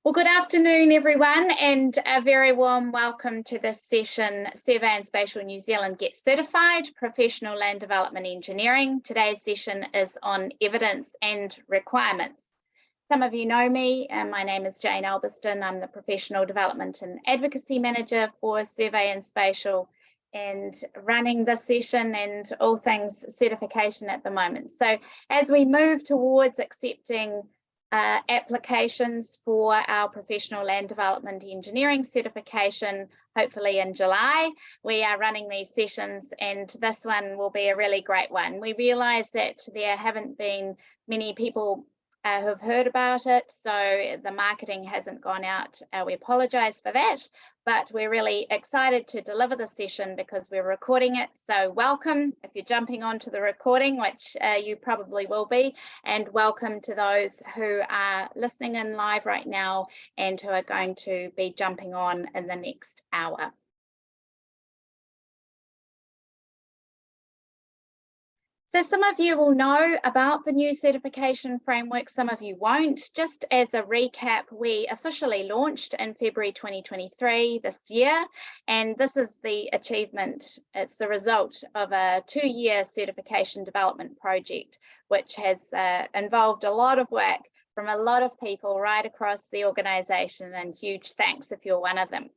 Well, good afternoon, everyone, and a very warm welcome to this session, Survey and Spatial New Zealand Get Certified, Professional Land Development Engineering. Today's session is on evidence and requirements. Some of you know me, and my name is Jane Albiston. I'm the Professional Development and Advocacy Manager for Survey and Spatial, and running this session and all things certification at the moment. So as we move towards accepting applications for our Professional Land Development Engineering certification, hopefully in July. We are running these sessions, and this one will be a really great one. We realise that there haven't been many people who have heard about it, so the marketing hasn't gone out. We apologise for that, but we're really excited to deliver the session because we're recording it. So welcome if you're jumping onto the recording, which you probably will be, and welcome to those who are listening in live right now and who are going to be jumping on in the next hour. So some of you will know about the new certification framework, some of you won't. Just as a recap, we officially launched in February 2023 this year, and this is the achievement. It's the result of a 2-year certification development project, which has involved a lot of work from a lot of people right across the organisation, and huge thanks if you're one of them.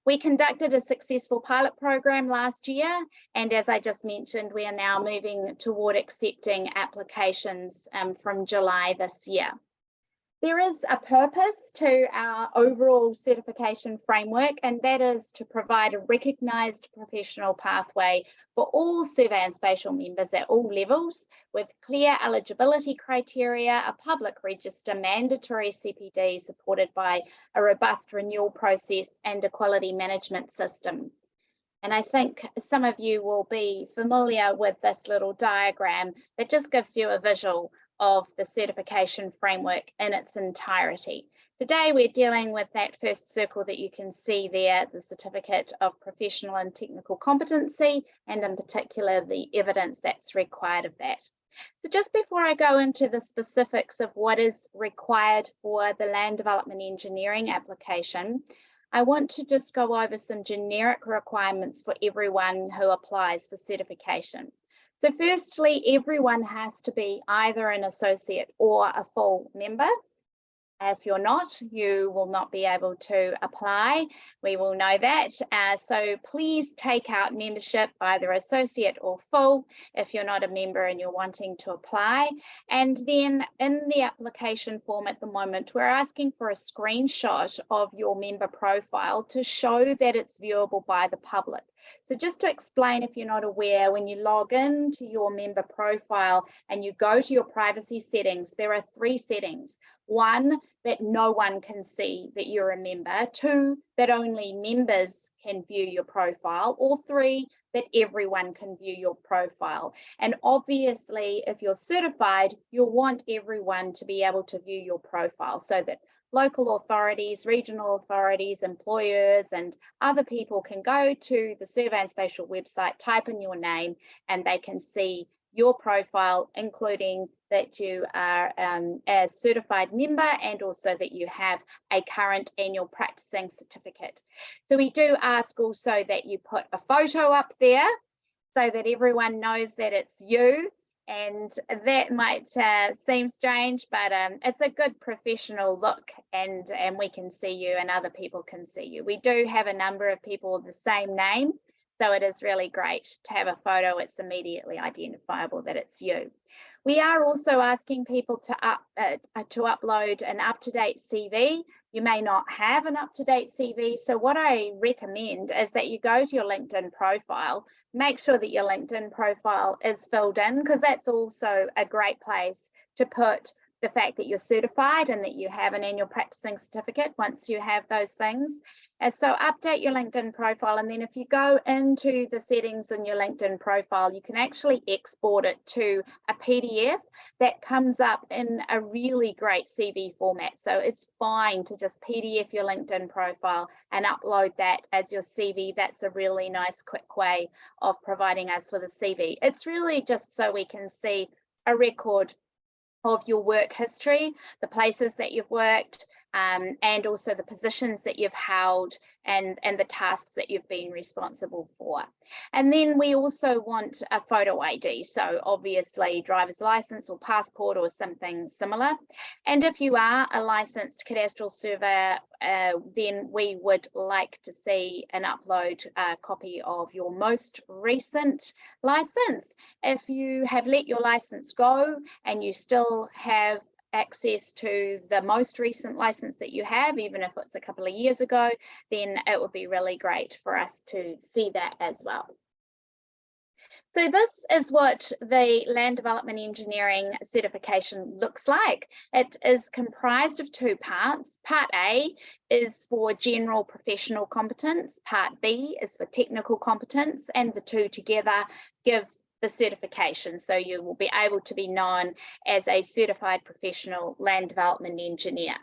We conducted a successful pilot program last year, and as I just mentioned, we are now moving toward accepting applications from July this year. There is a purpose to our overall certification framework, and that is to provide a recognised professional pathway for all Survey and Spatial members at all levels, with clear eligibility criteria, a public register, mandatory CPD supported by a robust renewal process and a quality management system. And I think some of you will be familiar with this little diagram that just gives you a visual of the certification framework in its entirety. Today we're dealing with that first circle that you can see there, the Certificate of Professional and Technical Competency, and in particular the evidence that's required of that. So just before I go into the specifics of what is required for the Land Development Engineering application, I want to just go over some generic requirements for everyone who applies for certification. So firstly, everyone has to be either an associate or a full member. If you're not, you will not be able to apply. We will know that. So please take out membership, either associate or full, if you're not a member and you're wanting to apply. And then in the application form at the moment, we're asking for a screenshot of your member profile to show that it's viewable by the public. So just to explain, if you're not aware, when you log into your member profile and you go to your privacy settings, there are 3 settings. 1, that no one can see that you're a member. 2, that only members can view your profile. Or 3, that everyone can view your profile. And obviously, if you're certified, you'll want everyone to be able to view your profile so that local authorities, regional authorities, employers, and other people can go to the Survey and Spatial website, type in your name, and they can see your profile, including that you are a certified member and also that you have a current annual practicing certificate. So we do ask also that you put a photo up there so that everyone knows that it's you. And that might seem strange, but it's a good professional look, and we can see you and other people can see you. We do have a number of people with the same name, so it is really great to have a photo. It's immediately identifiable that it's you. We are also asking people to upload an up-to-date CV. You may not have an up-to-date CV, so what I recommend is that you go to your LinkedIn profile, make sure that your LinkedIn profile is filled in, because that's also a great place to put the fact that you're certified and that you have an annual practicing certificate once you have those things. And so update your LinkedIn profile, and then if you go into the settings in your LinkedIn profile, you can actually export it to a PDF that comes up in a really great CV format. So it's fine to just PDF your LinkedIn profile and upload that as your CV. That's a really nice quick way of providing us with a CV. It's really just so we can see a record of your work history, the places that you've worked, and also the positions that you've held and the tasks that you've been responsible for. And then we also want a photo ID, so obviously driver's license or passport or something similar. And if you are a licensed cadastral surveyor, then we would like to see an upload copy of your most recent license. If you have let your license go and you still have access to the most recent license that you have, even if it's a couple of years ago, then it would be really great for us to see that as well. So this is what the Land Development Engineering certification looks like. It is comprised of two parts. Part A is for general professional competence. Part B is for technical competence, and the two together give the certification. So you will be able to be known as a certified professional land development engineer.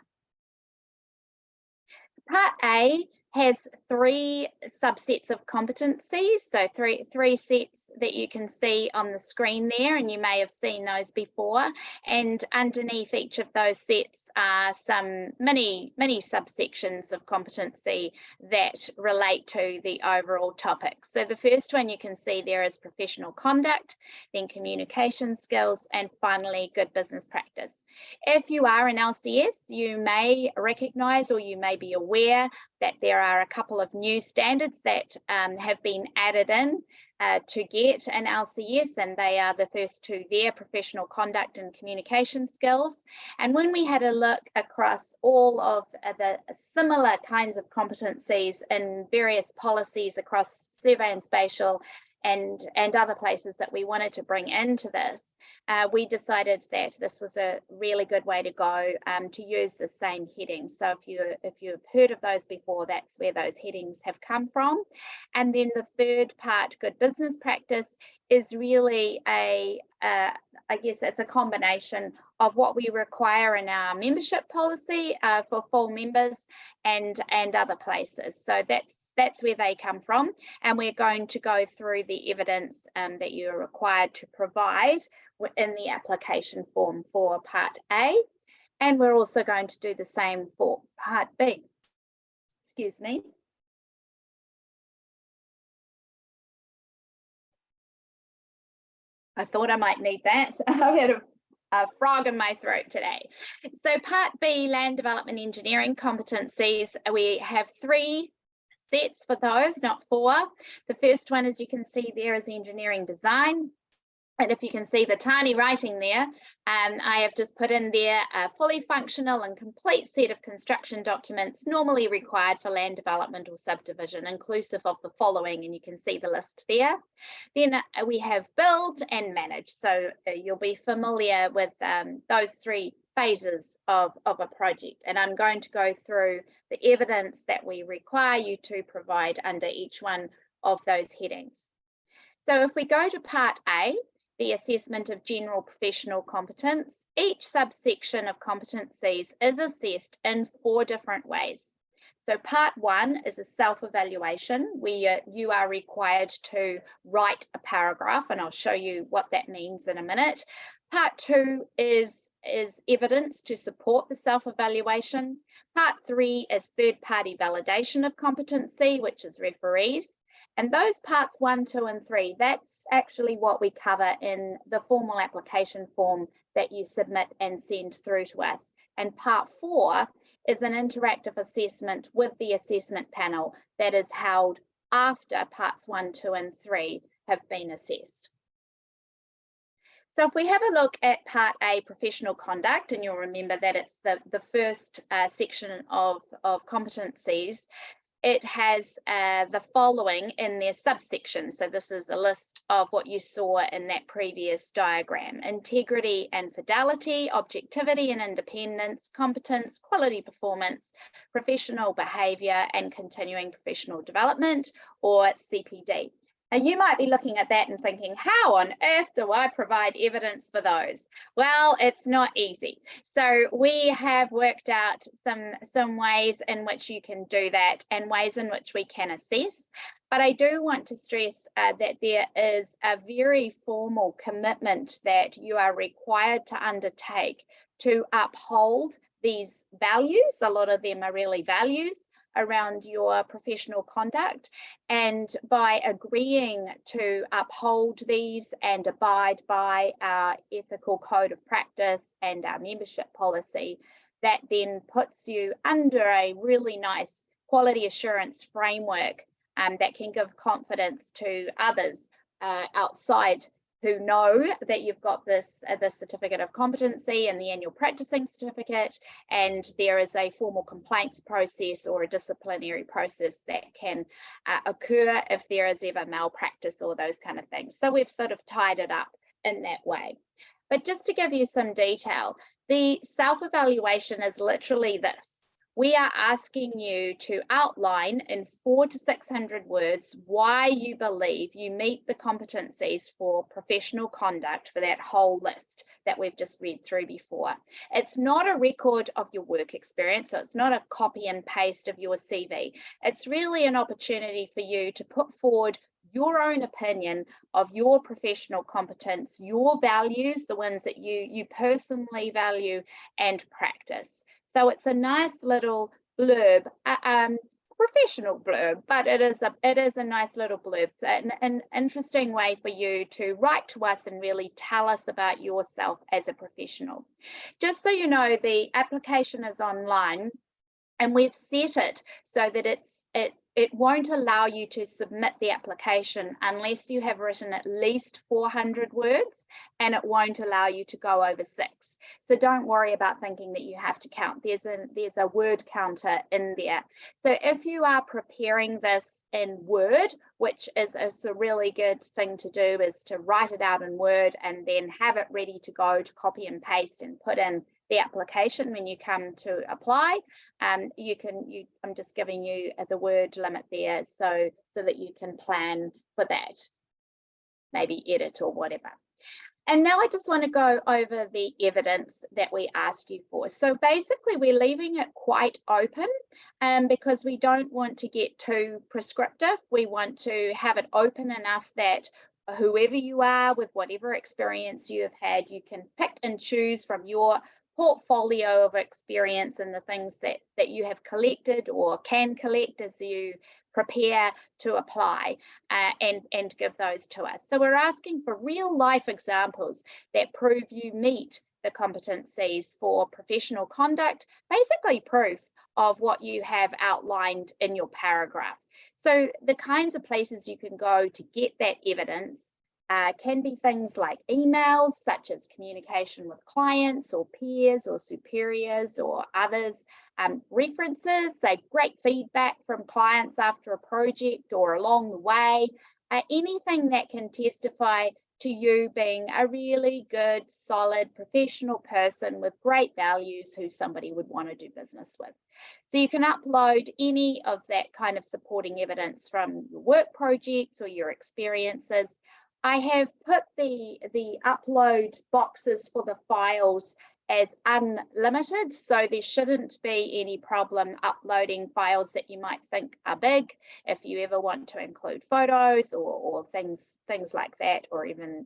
Part A has three subsets of competencies, so three sets that you can see on the screen there, and you may have seen those before. And underneath each of those sets are some many subsections of competency that relate to the overall topic. So the first one you can see there is professional conduct, then communication skills, and finally good business practice. If you are an LCS, you may recognise or you may be aware that there are a couple of new standards that have been added in to get an LCS, and they are the first two there, professional conduct and communication skills. And when we had a look across all of the similar kinds of competencies in various policies across survey and spatial and other places that we wanted to bring into this, we decided that this was a really good way to go to use the same heading. So if you've heard of those before, that's where those headings have come from. And then the third part, good business practice, is really I guess it's a combination of what we require in our membership policy for full members and other places. So that's where they come from. And we're going to go through the evidence that you're required to provide in the application form for Part A. And we're also going to do the same for Part B. Excuse me. I thought I might need that. I've had a frog in my throat today. So Part B, land development engineering competencies, we have three sets for those, not four. The first one, as you can see there, is engineering design. And if you can see the tiny writing there, I have just put in there a fully functional and complete set of construction documents normally required for land development or subdivision, inclusive of the following, and you can see the list there. Then we have build and manage. So you'll be familiar with those three phases of a project. And I'm going to go through the evidence that we require you to provide under each one of those headings. So if we go to Part A, the assessment of general professional competence, each subsection of competencies is assessed in 4 different ways. So Part 1 is a self-evaluation where you are required to write a paragraph, and I'll show you what that means in a minute. Part 2 is evidence to support the self-evaluation. Part 3 is third-party validation of competency, which is referees. And those parts 1, 2, and 3, that's actually what we cover in the formal application form that you submit and send through to us. And Part 4 is an interactive assessment with the assessment panel that is held after parts 1, 2, and 3 have been assessed. So if we have a look at Part A, professional conduct, and you'll remember that it's the first section of competencies, it has the following in their subsection. So this is a list of what you saw in that previous diagram: integrity and fidelity, objectivity and independence, competence, quality performance, professional behaviour, and continuing professional development, or CPD. Now you might be looking at that and thinking, how on earth do I provide evidence for those? Well, it's not easy. So we have worked out some ways in which you can do that and ways in which we can assess. But I do want to stress that there is a very formal commitment that you are required to undertake to uphold these values. A lot of them are really values around your professional conduct, and by agreeing to uphold these and abide by our ethical code of practice and our membership policy, that then puts you under a really nice quality assurance framework that can give confidence to others outside who know that you've got this certificate of competency and the annual practicing certificate, and there is a formal complaints process or a disciplinary process that can occur if there is ever malpractice or those kind of things. So we've sort of tied it up in that way. But just to give you some detail, the self-evaluation is literally this. We are asking you to outline in 400 to 600 words why you believe you meet the competencies for professional conduct for that whole list that we've just read through before. It's not a record of your work experience, so it's not a copy and paste of your CV. It's really an opportunity for you to put forward your own opinion of your professional competence, your values, the ones that you personally value and practice. So it's a nice little blurb, professional blurb, but it is a nice little blurb. It's an interesting way for you to write to us and really tell us about yourself as a professional. Just so you know, the application is online, and we've set it so that it won't allow you to submit the application unless you have written at least 400 words, and it won't allow you to go over 6. So don't worry about thinking that you have to count. There's a word counter in there. So if you are preparing this in Word, which is a really good thing to do, is to write it out in Word and then have it ready to go to copy and paste and put in the application when you come to apply. I'm just giving you the word limit there so that you can plan for that, maybe edit or whatever. And now I just want to go over the evidence that we ask you for. So basically we're leaving it quite open because we don't want to get too prescriptive. We want to have it open enough that whoever you are, with whatever experience you have had, you can pick and choose from your portfolio of experience and the things that you have collected or can collect as you prepare to apply and give those to us. So we're asking for real life examples that prove you meet the competencies for professional conduct, basically proof of what you have outlined in your paragraph. So the kinds of places you can go to get that evidence can be things like emails, such as communication with clients or peers or superiors or others, references, say great feedback from clients after a project or along the way, anything that can testify to you being a really good, solid, professional person with great values who somebody would want to do business with. So you can upload any of that kind of supporting evidence from your work projects or your experiences. I have put the upload boxes for the files as unlimited, so there shouldn't be any problem uploading files that you might think are big. If you ever want to include photos or things like that, or even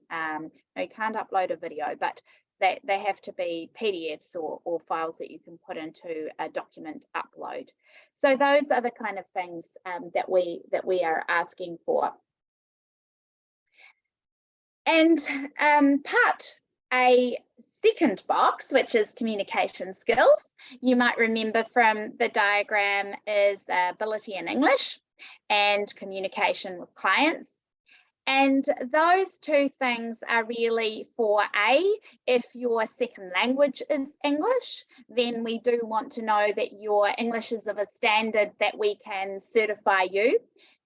you can't upload a video, but they have to be PDFs or files that you can put into a document upload. So those are the kind of things that we are asking for. And part a second box, which is communication skills, you might remember from the diagram, is ability in English and communication with clients. And those two things are really for if your second language is English, then we do want to know that your English is of a standard that we can certify you.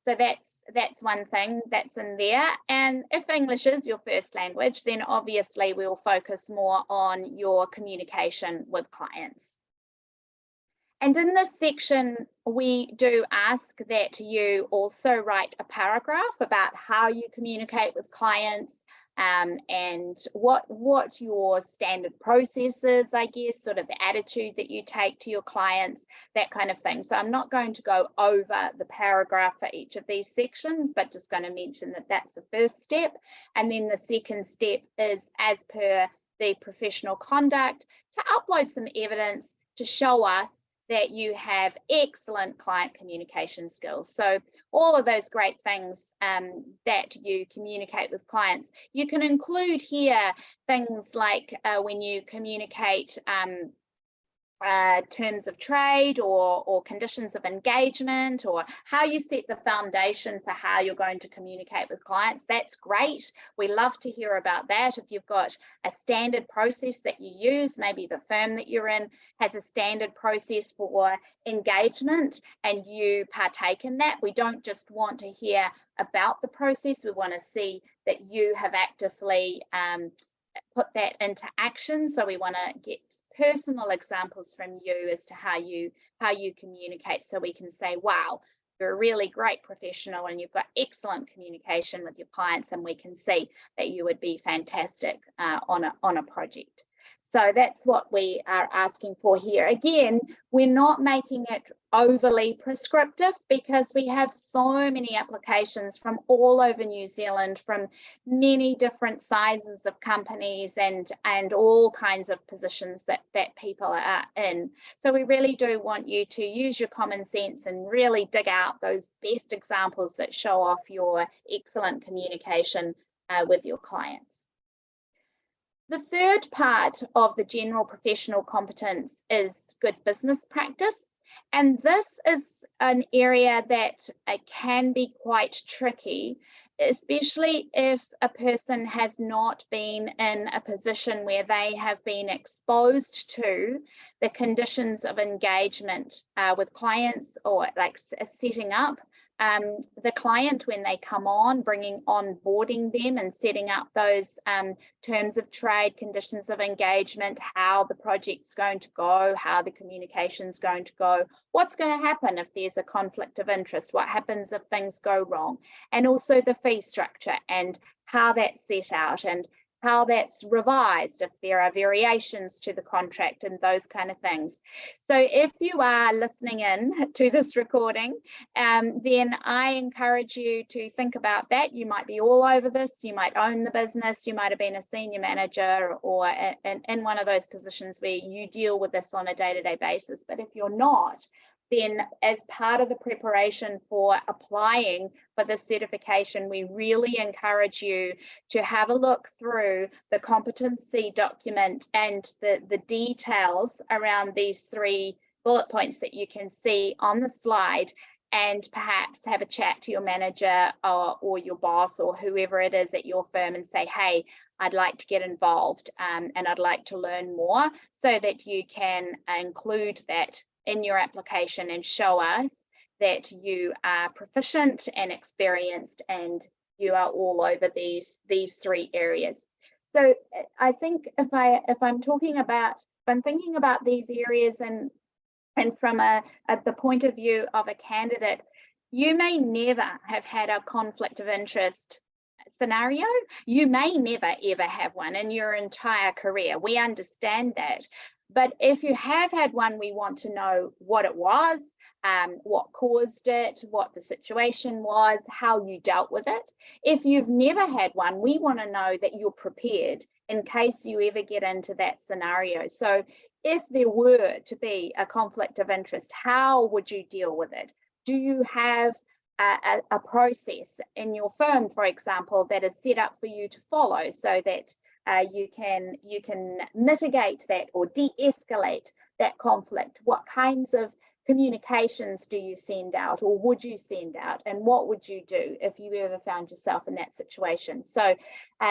So that's one thing that's in there. And if English is your first language, then obviously we'll focus more on your communication with clients. And in this section, we do ask that you also write a paragraph about how you communicate with clients, and what your standard process is, I guess, sort of the attitude that you take to your clients, that kind of thing. So I'm not going to go over the paragraph for each of these sections, but just going to mention that that's the first step. And then the second step is, as per the professional conduct, to upload some evidence to show us that you have excellent client communication skills. So all of those great things that you communicate with clients. You can include here things like when you communicate terms of trade or conditions of engagement, or how you set the foundation for how you're going to communicate with clients. That's great. We love to hear about that. If you've got a standard process that you use, maybe the firm that you're in has a standard process for engagement and you partake in that. We don't just want to hear about the process. We want to see that you have actively put that into action. So we want to get personal examples from you as to how you communicate, so we can say, wow, you're a really great professional and you've got excellent communication with your clients, and we can see that you would be fantastic on a project. So that's what we are asking for here. Again, we're not making it overly prescriptive because we have so many applications from all over New Zealand, from many different sizes of companies and all kinds of positions that people are in. So we really do want you to use your common sense and really dig out those best examples that show off your excellent communication with your clients. The third part of the general professional competence is good business practice. And this is an area that can be quite tricky, especially if a person has not been in a position where they have been exposed to the conditions of engagement with clients, or like setting up the client when they come on, onboarding them and setting up those terms of trade, conditions of engagement, how the project's going to go, how the communication's going to go, what's going to happen if there's a conflict of interest, what happens if things go wrong, and also the fee structure and how that's set out and how that's revised if there are variations to the contract and those kind of things. So if you are listening in to this recording, then I encourage you to think about that. You might be all over this, you might own the business, you might have been a senior manager or in one of those positions where you deal with this on a day-to-day basis. But if you're not, then as part of the preparation for applying for the certification, we really encourage you to have a look through the competency document and the details around these 3 bullet points that you can see on the slide, and perhaps have a chat to your manager or your boss or whoever it is at your firm and say, hey, I'd like to get involved and I'd like to learn more, so that you can include that in your application and show us that you are proficient and experienced and you are all over these 3 areas. So I think if I'm thinking about these areas and from the point of view of a candidate, you may never have had a conflict of interest scenario. You may never ever have one in your entire career. We understand that. But if you have had one, we want to know what it was, what caused it, what the situation was, how you dealt with it. If you've never had one, we want to know that you're prepared in case you ever get into that scenario. So if there were to be a conflict of interest, how would you deal with it? Do you have a process in your firm, for example, that is set up for you to follow so that you can mitigate that or de-escalate that conflict? What kinds of communications do you send out, or would you send out, and what would you do if you ever found yourself in that situation? So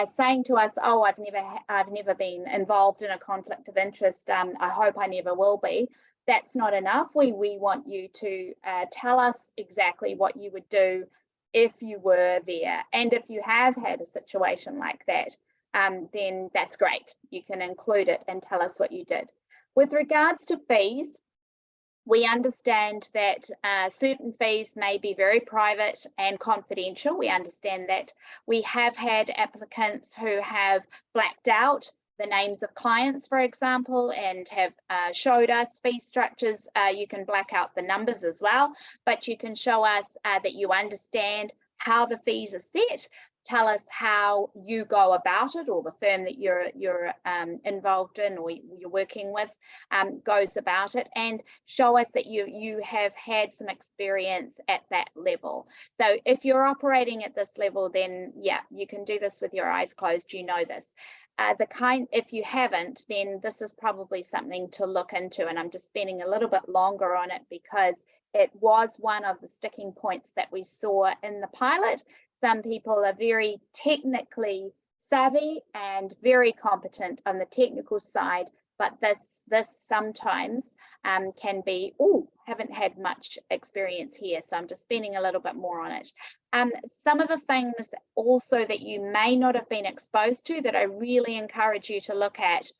saying to us, oh, I've never been involved in a conflict of interest, I hope I never will be, that's not enough. We want you to tell us exactly what you would do if you were there, and if you have had a situation like that, then that's great. You can include it and tell us what you did. With regards to fees, we understand that certain fees may be very private and confidential. We understand that. We have had applicants who have blacked out the names of clients, for example, and have showed us fee structures. You can black out the numbers as well, but you can show us that you understand how the fees are set. tell us how you go about it, or the firm that you're involved in or you're working with goes about it, and show us that you have had some experience at that level. So if you're operating at this level, then yeah, you can do this with your eyes closed. You know this. If you haven't, then this is probably something to look into, and I'm just spending a little bit longer on it because it was one of the sticking points that we saw in the pilot. Some people are very technically savvy and very competent on the technical side, but this sometimes can be, oh, haven't had much experience here, so I'm just spending a little bit more on it. Some of the things also that you may not have been exposed to that I really encourage you to look at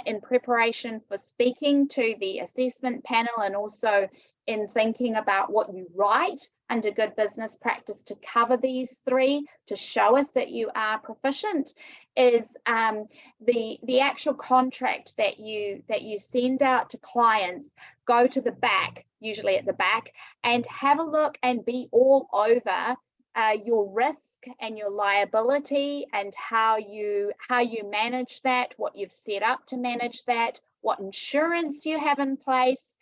in preparation for speaking to the assessment panel, and also in thinking about what you write under good business practice to cover these three, to show us that you are proficient, is the actual contract that you send out to clients. Go to the back, usually at the back, and have a look and be all over your risk and your liability, and how you manage that, what you've set up to manage that, what insurance you have in place.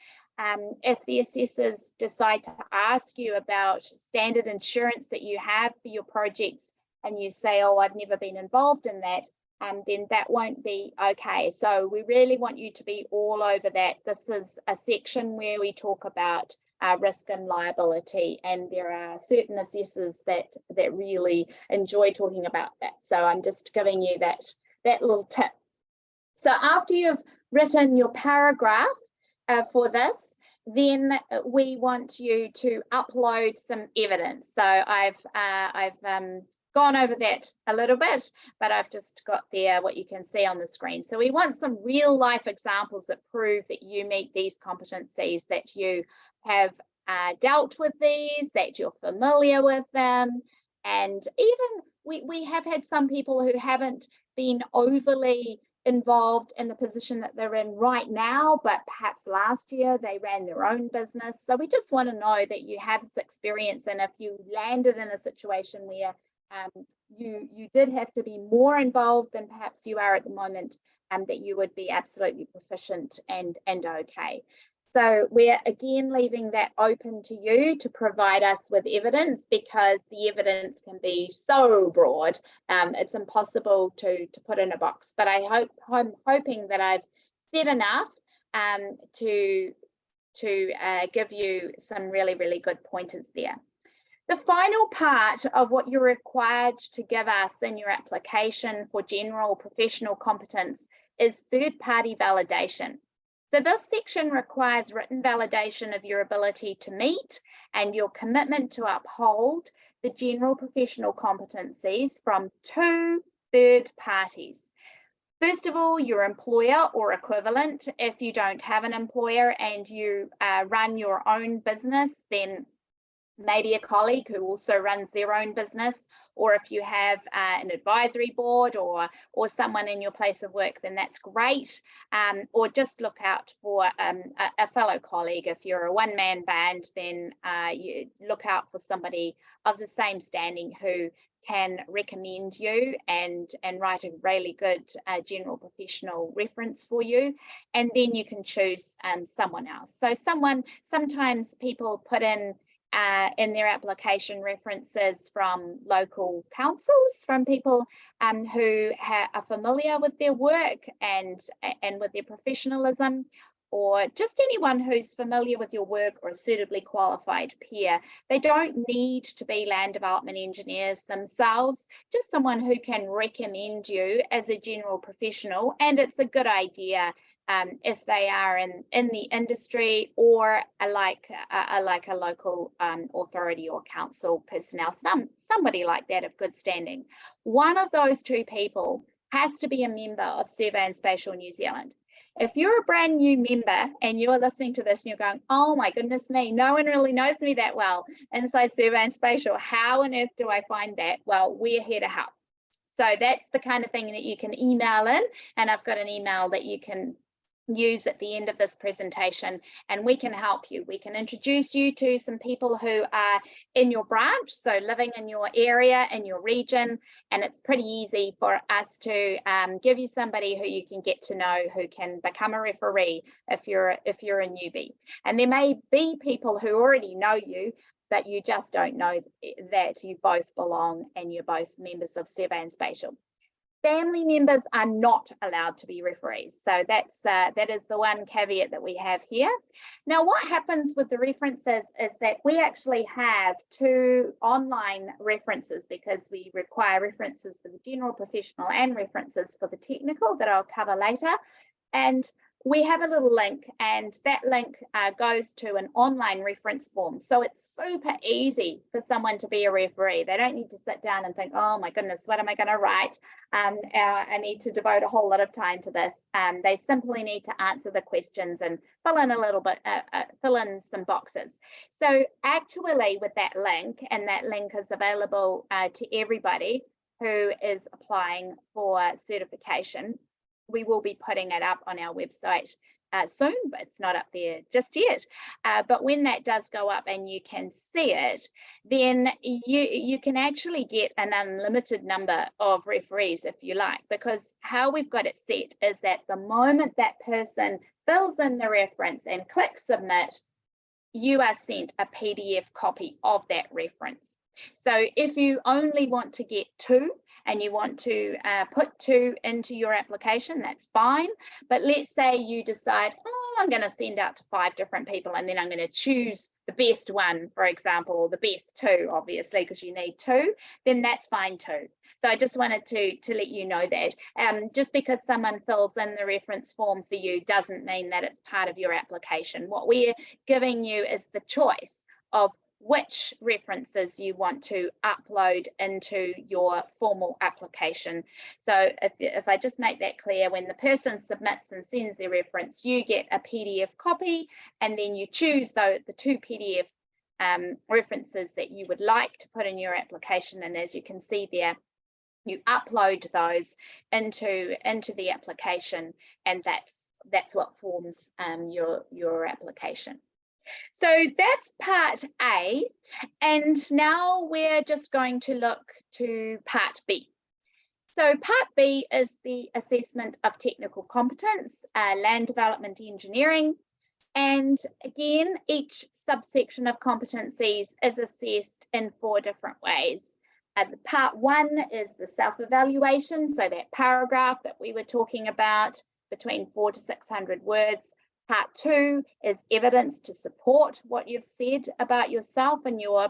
If the assessors decide to ask you about standard insurance that you have for your projects, and you say, oh, I've never been involved in that, then that won't be okay. So we really want you to be all over that. This is a section where we talk about risk and liability, and there are certain assessors that really enjoy talking about that. So I'm just giving you that little tip. So after you've written your paragraph for this, then we want you to upload some evidence. So I've gone over that a little bit, but I've just got there what you can see on the screen. So we want some real life examples that prove that you meet these competencies, that you have dealt with these, that you're familiar with them. And even we have had some people who haven't been overly involved in the position that they're in right now, but perhaps last year they ran their own business. So we just want to know that you have this experience, and if you landed in a situation where you did have to be more involved than perhaps you are at the moment, that you would be absolutely proficient and okay. So we're again leaving that open to you to provide us with evidence, because the evidence can be so broad, it's impossible to put in a box. But I'm hoping that I've said enough to give you some really, really good pointers there. The final part of what you're required to give us in your application for general professional competence is third-party validation. So this section requires written validation of your ability to meet and your commitment to uphold the general professional competencies from 2 third parties. First of all, your employer or equivalent. If you don't have an employer and you run your own business, then maybe a colleague who also runs their own business, or if you have an advisory board or someone in your place of work, then that's great. Or just look out for a fellow colleague. If you're a one-man band, then you look out for somebody of the same standing who can recommend you and write a really good general professional reference for you. And then you can choose someone else. So sometimes people put in their application references from local councils, from people who are familiar with their work and with their professionalism, or just anyone who's familiar with your work or a suitably qualified peer. They don't need to be land development engineers themselves, just someone who can recommend you as a general professional. And it's a good idea if they are in the industry, or like a local authority or council personnel, somebody like that of good standing. One of those 2 people has to be a member of Survey and Spatial New Zealand. If you're a brand new member and you're listening to this and you're going, oh my goodness me, no one really knows me that well inside Survey and Spatial, how on earth do I find that? Well, we're here to help. So that's the kind of thing that you can email in, and I've got an email that you can use at the end of this presentation, and we can help you. We can introduce you to some people who are in your branch, so living in your area, in your region, and it's pretty easy for us to give you somebody who you can get to know, who can become a referee if you're a newbie. And there may be people who already know you, but you just don't know that you both belong and you're both members of Survey and Spatial. Family members are not allowed to be referees. So that is the one caveat that we have here. Now, what happens with the references is that we actually have 2 online references, because we require references for the general, professional, and references for the technical that I'll cover later. And we have a little link, and that link goes to an online reference form. So it's super easy for someone to be a referee. They don't need to sit down and think, oh my goodness, what am I going to write? I need to devote a whole lot of time to this. They simply need to answer the questions and fill in a little bit, fill in some boxes. So actually with that link, and that link is available to everybody who is applying for certification, we will be putting it up on our website soon, but it's not up there just yet. But when that does go up and you can see it, then you can actually get an unlimited number of referees if you like, because how we've got it set is that the moment that person fills in the reference and clicks submit, you are sent a PDF copy of that reference. So if you only want to get 2, and you want to put 2 into your application, that's fine. But let's say you decide, oh, I'm going to send out to 5 different people, and then I'm going to choose the best one, for example, or the best 2, obviously, because you need 2, then that's fine too. So I just wanted to let you know that. Just because someone fills in the reference form for you doesn't mean that it's part of your application. What we're giving you is the choice of which references you want to upload into your formal application. So if I just make that clear, when the person submits and sends their reference, you get a PDF copy, and then you choose the 2 PDF references that you would like to put in your application. And as you can see there, you upload those into the application, and that's what forms your application. So that's part A, and now we're just going to look to part B. So part B is the assessment of technical competence, land development engineering, and again, each subsection of competencies is assessed in 4 different ways. The part 1 is the self-evaluation, so that paragraph that we were talking about, between 400 to 600 words. Part 2 is evidence to support what you've said about yourself and your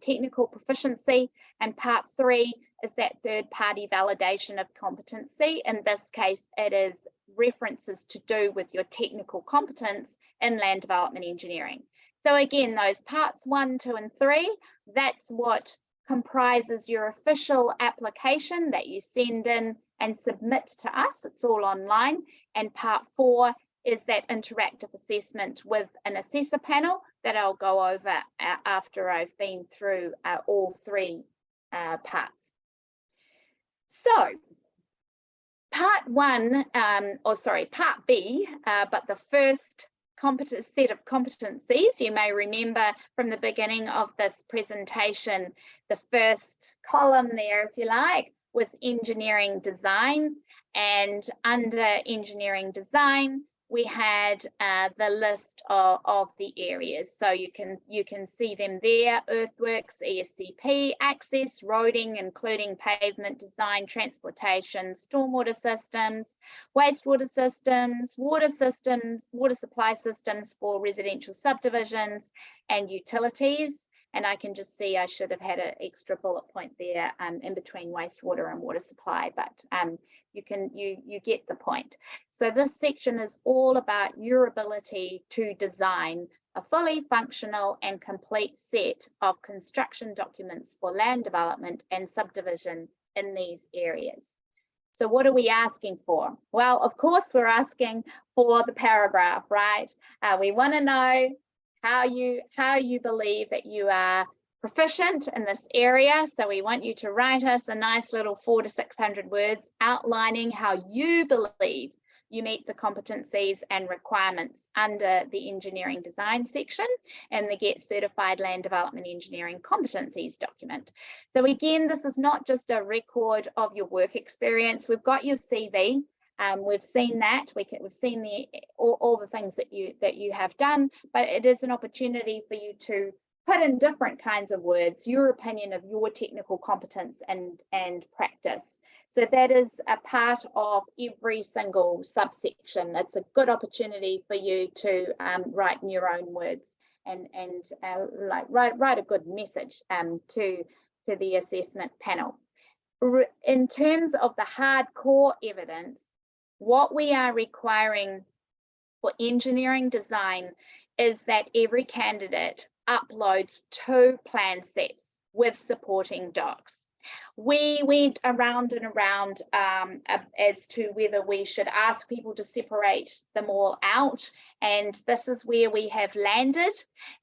technical proficiency. And part 3 is that third-party validation of competency. In this case, it is references to do with your technical competence in land development engineering. So again, those parts 1, 2, and 3, that's what comprises your official application that you send in and submit to us. It's all online. And part 4 is that interactive assessment with an assessor panel that I'll go over after I've been through all 3 parts. So part B, but the first set of competencies, you may remember from the beginning of this presentation, the first column there, if you like, was engineering design. And under engineering design, we had the list of the areas. So you can see them there: earthworks, ESCP, access, roading, including pavement design, transportation, stormwater systems, wastewater systems, water supply systems for residential subdivisions, and utilities. And I can just see I should have had an extra bullet point there in between wastewater and water supply, but you get the point. So this section is all about your ability to design a fully functional and complete set of construction documents for land development and subdivision in these areas. So what are we asking for? Well, of course, we're asking for the paragraph, right? We want to know how you believe that you are proficient in this area. So we want you to write us a nice little 400 to 600 words outlining how you believe you meet the competencies and requirements under the engineering design section and the Get Certified Land Development Engineering Competencies document. So again, this is not just a record of your work experience. We've got your CV. We've seen that. We've seen all the things that you have done, but it is an opportunity for you to put in different kinds of words, your opinion of your technical competence and practice. So that is a part of every single subsection. It's a good opportunity for you to write in your own words and like write a good message to the assessment panel. In terms of the hardcore evidence, what we are requiring for engineering design is that every candidate uploads 2 plan sets with supporting docs. We went around and around as to whether we should ask people to separate them all out, and this is where we have landed,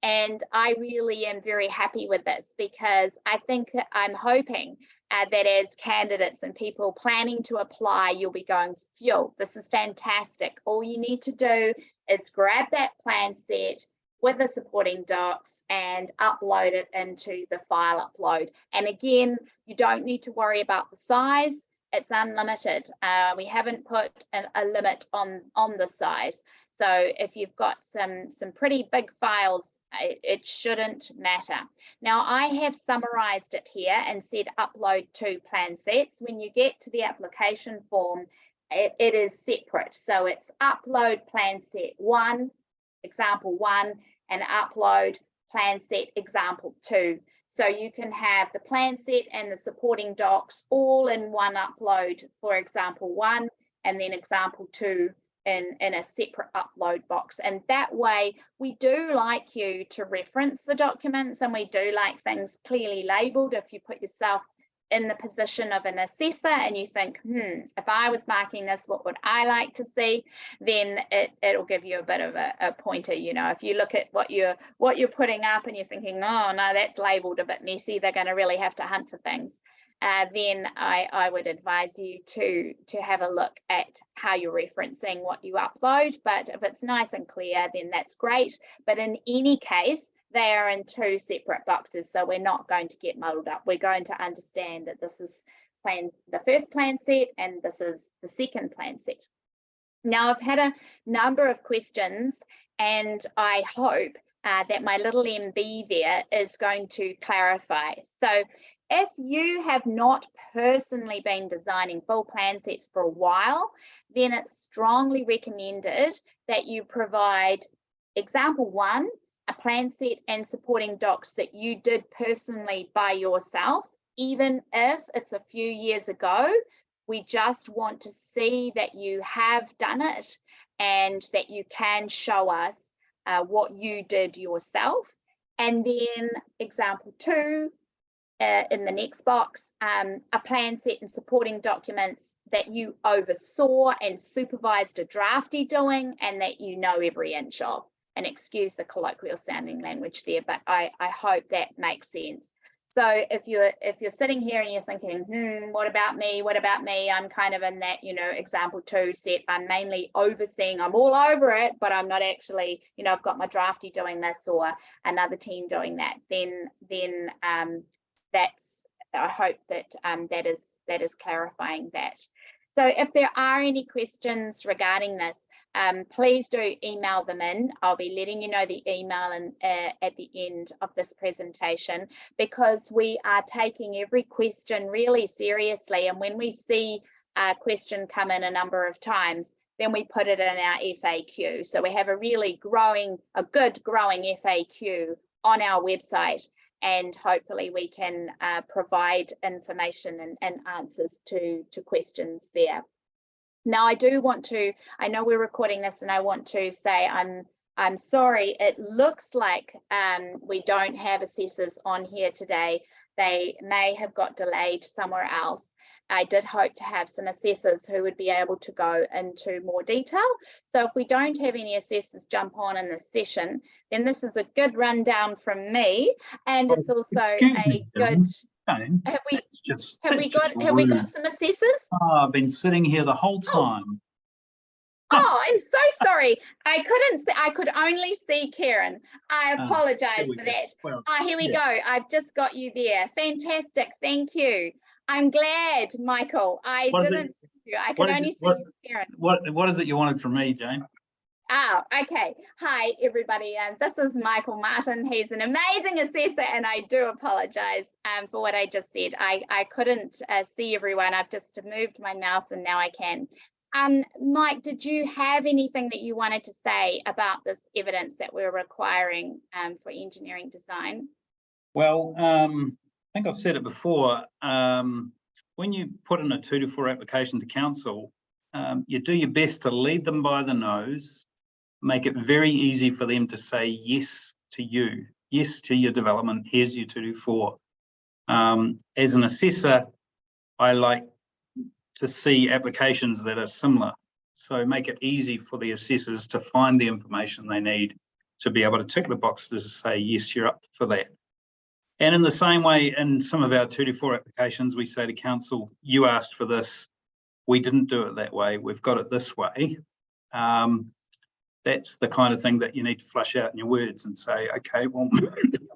and I really am very happy with this, because I'm hoping that as candidates and people planning to apply, you'll be going, phew, this is fantastic. All you need to do is grab that plan set with the supporting docs and upload it into the file upload. And again, you don't need to worry about the size. It's unlimited. We haven't put a limit on the size. So if you've got some pretty big files, it shouldn't matter. Now, I have summarized it here and said upload 2 plan sets. When you get to the application form, it is separate. So it's upload plan set 1, example 1, and upload plan set example 2. So you can have the plan set and the supporting docs all in one upload for example 1, and then example 2 in a separate upload box. And that way, we do like you to reference the documents, and we do like things clearly labeled. If you put yourself in the position of an assessor and you think, if I was marking this, what would I like to see? Then it'll give you a bit of a pointer. You know, if you look at what you're putting up and you're thinking, oh no, that's labeled a bit messy, they're going to really have to hunt for things. Then I would advise you to have a look at how you're referencing what you upload. But if it's nice and clear, then that's great. But in any case, they are in 2 separate boxes, so we're not going to get muddled up. We're going to understand that this is the first plan set and this is the second plan set. Now, I've had a number of questions, and I hope that my little MB there is going to clarify. So if you have not personally been designing full plan sets for a while, then it's strongly recommended that you provide example 1, a plan set and supporting docs that you did personally by yourself, even if it's a few years ago. We just want to see that you have done it and that you can show us what you did yourself. And then example 2, in the next box, a plan set and supporting documents that you oversaw and supervised a drafty doing, and that you know every inch of. And excuse the colloquial sounding language there, but I hope that makes sense. So if you're sitting here and you're thinking, what about me? What about me? I'm kind of in that, example 2 set. I'm mainly overseeing, I'm all over it, but I'm not actually, I've got my drafty doing this or another team doing that. Then that's, I hope that that is clarifying that. So if there are any questions regarding this, please do email them in. I'll be letting you know the email at the end of this presentation, because we are taking every question really seriously. And when we see a question come in a number of times, then we put it in our FAQ. So we have a good growing FAQ on our website, and hopefully we can provide information and answers to questions there. Now, I know we're recording this, and I want to say I'm sorry. It looks like we don't have assessors on here today. They may have got delayed somewhere else. I did hope to have some assessors who would be able to go into more detail. So if we don't have any assessors jump on in this session, then this is a good rundown from me, and it's also a good. Have we got some assessors? Oh, I've been sitting here the whole time. Oh, I'm so sorry. I couldn't see, I could only see Karen. I apologize for that. Well, Here we go. I've just got you there. Fantastic. Thank you. I'm glad, Michael. I didn't see you. I could only see Karen. What is it you wanted from me, Jane? Oh, okay. Hi, everybody. This is Michael Martin. He's an amazing assessor, and I do apologize for what I just said. I couldn't see everyone. I've just moved my mouse, and now I can. Mike, did you have anything that you wanted to say about this evidence that we're requiring for engineering design? Well, I think I've said it before. When you put in a 2 to 4 application to council, you do your best to lead them by the nose, make it very easy for them to say yes to you, yes to your development, here's your 2 to 4. As an assessor, I like to see applications that are similar. So make it easy for the assessors to find the information they need to be able to tick the boxes to say, yes, you're up for that. And in the same way, in some of our 2 to 4 applications, we say to council, you asked for this, we didn't do it that way, we've got it this way. That's the kind of thing that you need to flush out in your words and say, okay, well,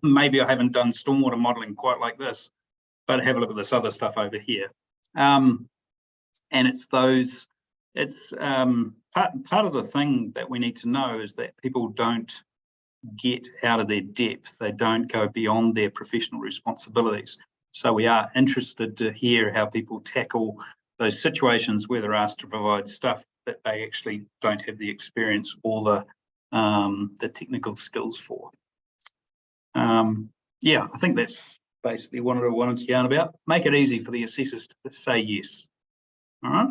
maybe I haven't done stormwater modelling quite like this, but have a look at this other stuff over here. And it's those, it's part of the thing that we need to know is that people don't get out of their depth. They don't go beyond their professional responsibilities. So we are interested to hear how people tackle those situations where they're asked to provide stuff that they actually don't have the experience or the technical skills for. Yeah, I think that's basically what I wanted to yarn about. Make it easy for the assessors to say yes. All right.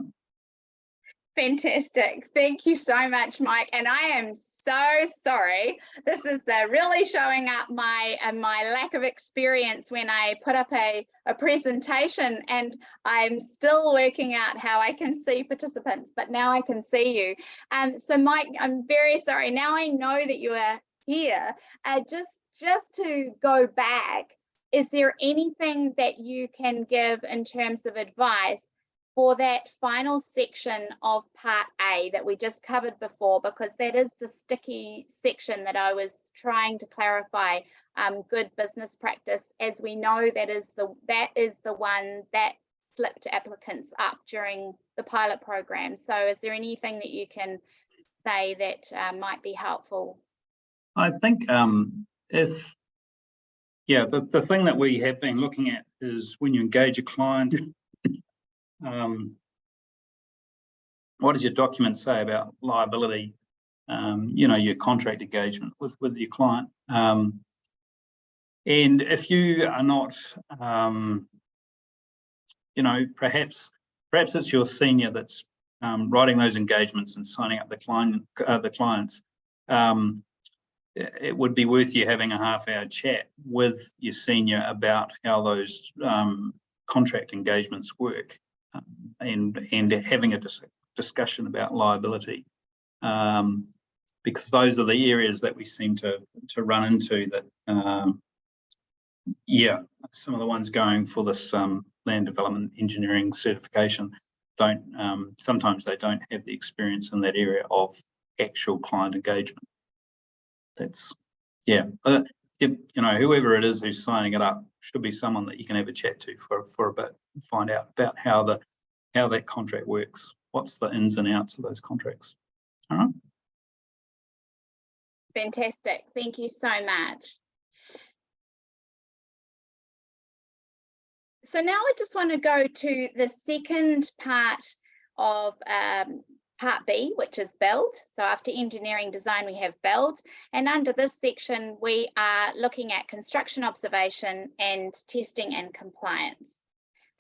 Fantastic. Thank you so much, Mike. And I am so sorry. This is really showing up my lack of experience when I put up a presentation, and I'm still working out how I can see participants, but now I can see you. So Mike, I'm very sorry. Now I know that you are here. Just to go back, is there anything that you can give in terms of advice for that final section of part A that we just covered before, because that is the sticky section that I was trying to clarify, good business practice, as we know that is the one that slipped applicants up during the pilot program. So is there anything that you can say that might be helpful? I think the thing that we have been looking at is when you engage a client, what does your document say about liability? Your contract engagement with your client. And if you are not, perhaps it's your senior that's writing those engagements and signing up the clients. It would be worth you having a half-hour chat with your senior about how those contract engagements work. And having a discussion about liability, because those are the areas that we seem to run into that, some of the ones going for this land development engineering certification sometimes they don't have the experience in that area of actual client engagement. That's, whoever it is who's signing it up should be someone that you can have a chat to for a bit and find out about how that contract works. What's the ins and outs of those contracts? All right. Fantastic. Thank you so much. So now I just want to go to the second part of part B, which is build. So after engineering design, we have build. And under this section, we are looking at construction observation and testing and compliance.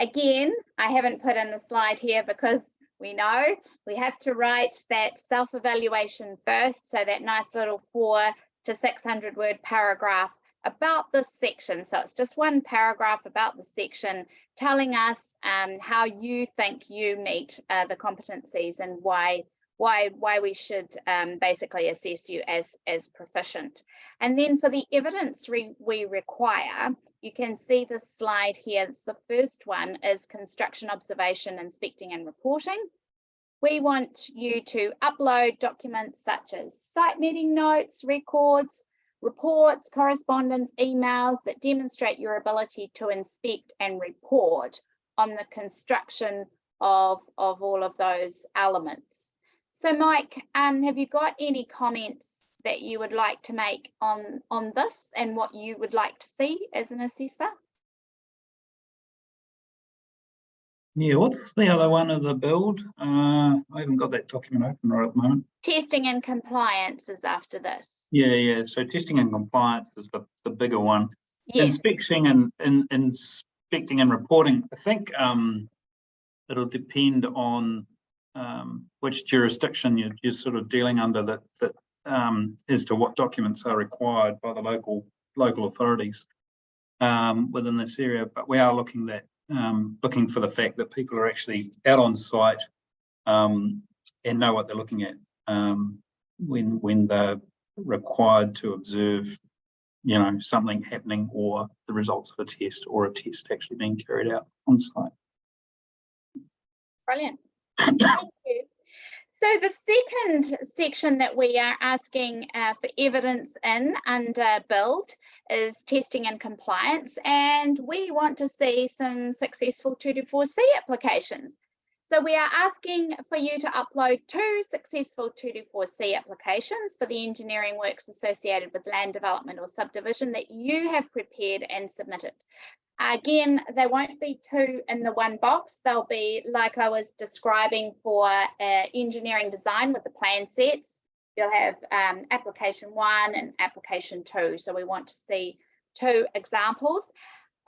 Again, I haven't put in the slide here because we know we have to write that self-evaluation first. So that nice little 400 to 600 word paragraph about this section. So it's just one paragraph about the section telling us how you think you meet the competencies and why we should basically assess you as proficient. And then for the evidence we require, you can see this slide here. It's the first one is construction observation, inspecting and reporting. We want you to upload documents such as site meeting notes, records, reports, correspondence, emails that demonstrate your ability to inspect and report on the construction of all of those elements. So Mike, have you got any comments that you would like to make on this and what you would like to see as an assessor? Yeah, what's the other one of the build? I haven't got that document open right at the moment. Testing and compliance is after this. Yeah. So testing and compliance is the bigger one. Yes. Inspecting and reporting. I think it'll depend on which jurisdiction you're sort of dealing under that as to what documents are required by the local authorities within this area. But we are looking for the fact that people are actually out on site and know what they're looking at when they're required to observe, something happening or the results of a test or a test actually being carried out on site. Brilliant. Thank you. So the second section that we are asking for evidence in under build is testing and compliance, and we want to see some successful 224C applications. So we are asking for you to upload 2 successful 224C applications for the engineering works associated with land development or subdivision that you have prepared and submitted. Again, they won't be 2 in the one box. They'll be like I was describing for engineering design with the plan sets. You'll have application 1 and application 2. So we want to see 2 examples.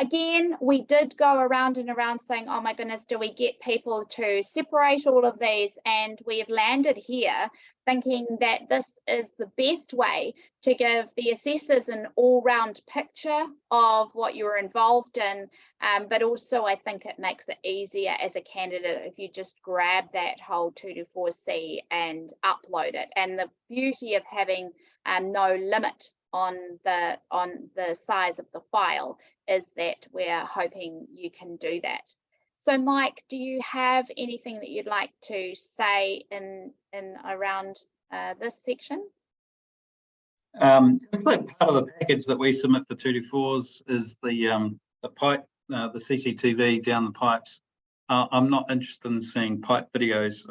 Again, we did go around and around saying, oh my goodness, do we get people to separate all of these? And we have landed here thinking that this is the best way to give the assessors an all-round picture of what you're involved in, but also I think it makes it easier as a candidate if you just grab that whole 224C and upload it. And the beauty of having no limit on the size of the file is that we're hoping you can do that. So Mike, do you have anything that you'd like to say in around this section? Just like part of the package that we submit for 224s is the pipe, the CCTV down the pipes. I'm not interested in seeing pipe videos,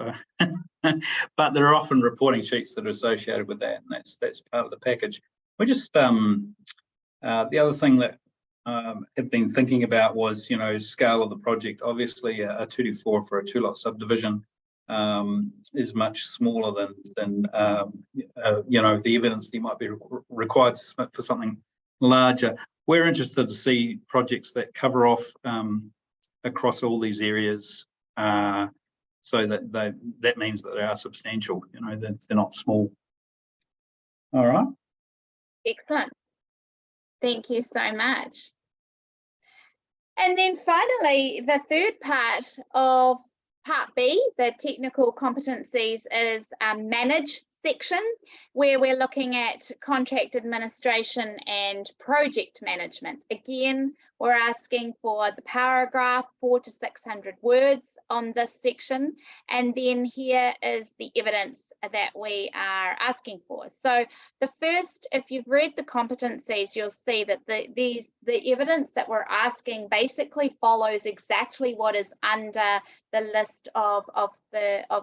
but there are often reporting sheets that are associated with that, and that's part of the package. We just the other thing that have been thinking about was, scale of the project. Obviously, a 224 for a 2-lot subdivision is much smaller than the evidence that you might be required to submit for something larger. We're interested to see projects that cover off across all these areas, so that means that they are substantial. That they're not small. All right. Excellent. Thank you so much. And then finally, the third part of Part B, the technical competencies, is manage section, where we're looking at contract administration and project management. Again, we're asking for the paragraph 400 to 600 words on this section. And then here is the evidence that we are asking for. So the first, if you've read the competencies, you'll see that the evidence that we're asking basically follows exactly what is under the list of